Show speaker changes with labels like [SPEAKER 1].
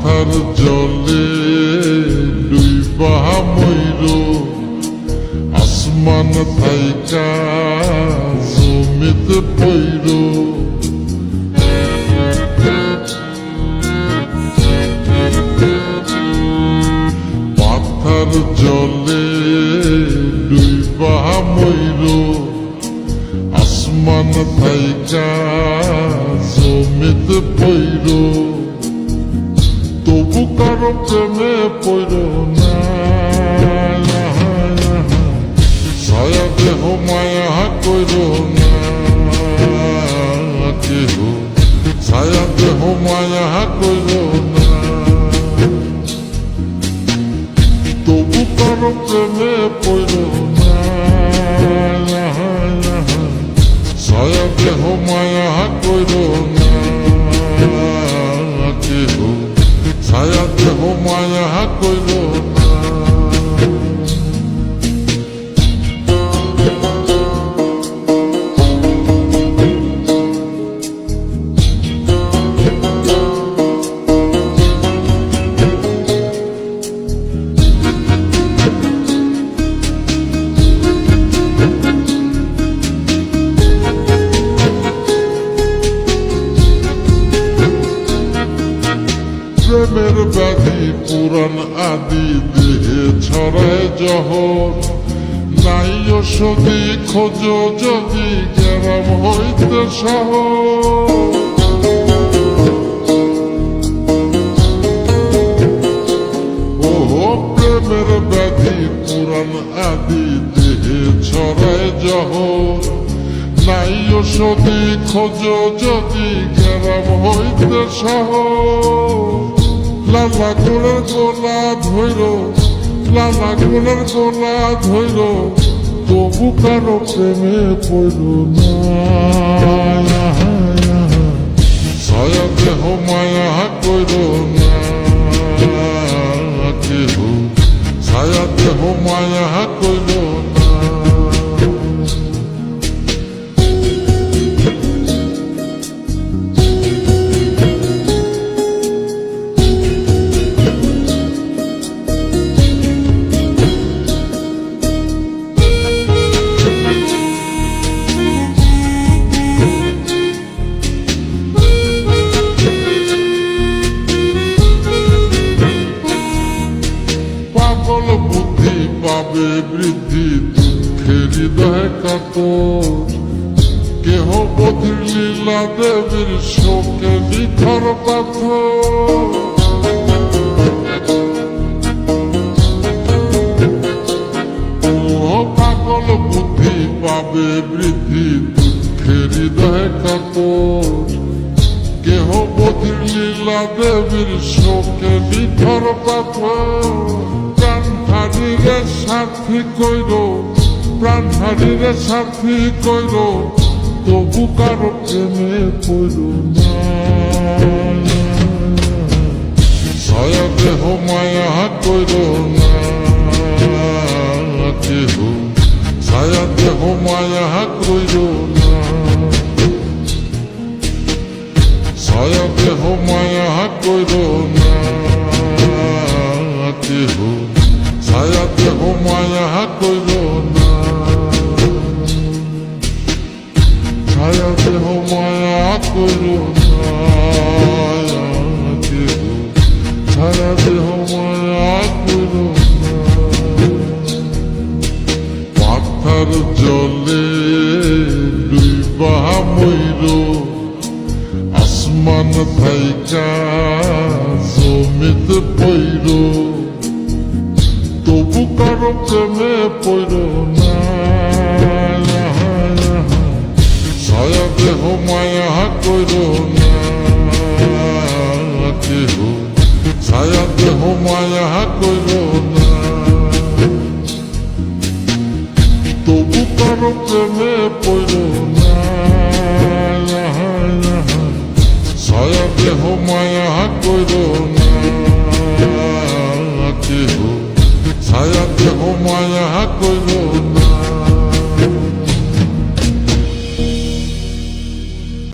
[SPEAKER 1] মাথার জলে ডুইবা মইর আসমান থাইকা জমিতে পইর মাথার জলে ডুইবা মইর আসমান থাইকা জমিতে পইর তবু কারো প্রেমে পইর না ছায়া দেহ মায়া কইর না কেহ ছায়া দেহ মায়া কইর না তবু কারো প্রেমে পইর না ছায়া দেহ মায়া কইর না কেহ ছায়া দেহ মায়া কইর না প্রেমের ব্যাধি পুরাণ আদি দেহে ছড়ায় জহর নাই ওষুধি খোঁজ যদি গ্রাম হইতে শহর ওহো প্রেমের ব্যাধি পুরাণ আদি দেহে ছড়ায় জহর নাই ওষুধি খোঁজ যদি গ্রাম হইতে শহর লালা গোলার গোলা ধৈর লালা গোলার গোলা ধৈর তবু কারো প্রেমে পড়ল না ছায়া দেহ মায়া কইর না কেহ ছায়া দেহ মায়া কইর না বুদ্ধি পাবে বৃদ্ধি দুঃখের হৃদয় কাতর কেহ বধির লীলা দেবীর শোকে নিথর পাথর পাগল বুদ্ধি পাবে বৃদ্ধি দুঃখের হৃদয় কাতর কেহ বধির লীলা দেবীর শোকে নিথর পাথর হারিরে সাথী কইর প্রাণ হারিরে সাথী কইর তবু কারো প্রেমে পড়ল না ছায়া দেহ মায়া কইর না কেহ ছায়া দেহ মায়া কইর না ছায়া দেহ মায়া কইর না কেহ ছায়া দেহ মায়া কইর না ছায়া দেহ মায়া কইর না কেহ ছায়া দেহ মায়া কইর না মাথার জলে ডুইবা মইর আসমান থাইকা জমিতে পইর তবু কারো প্রেমে পড়ল না ছায়া দেহ মায়া কইর না কেহ ছায়া দেহ মায়া কইর না তবু কারো প্রেমে পড়ল না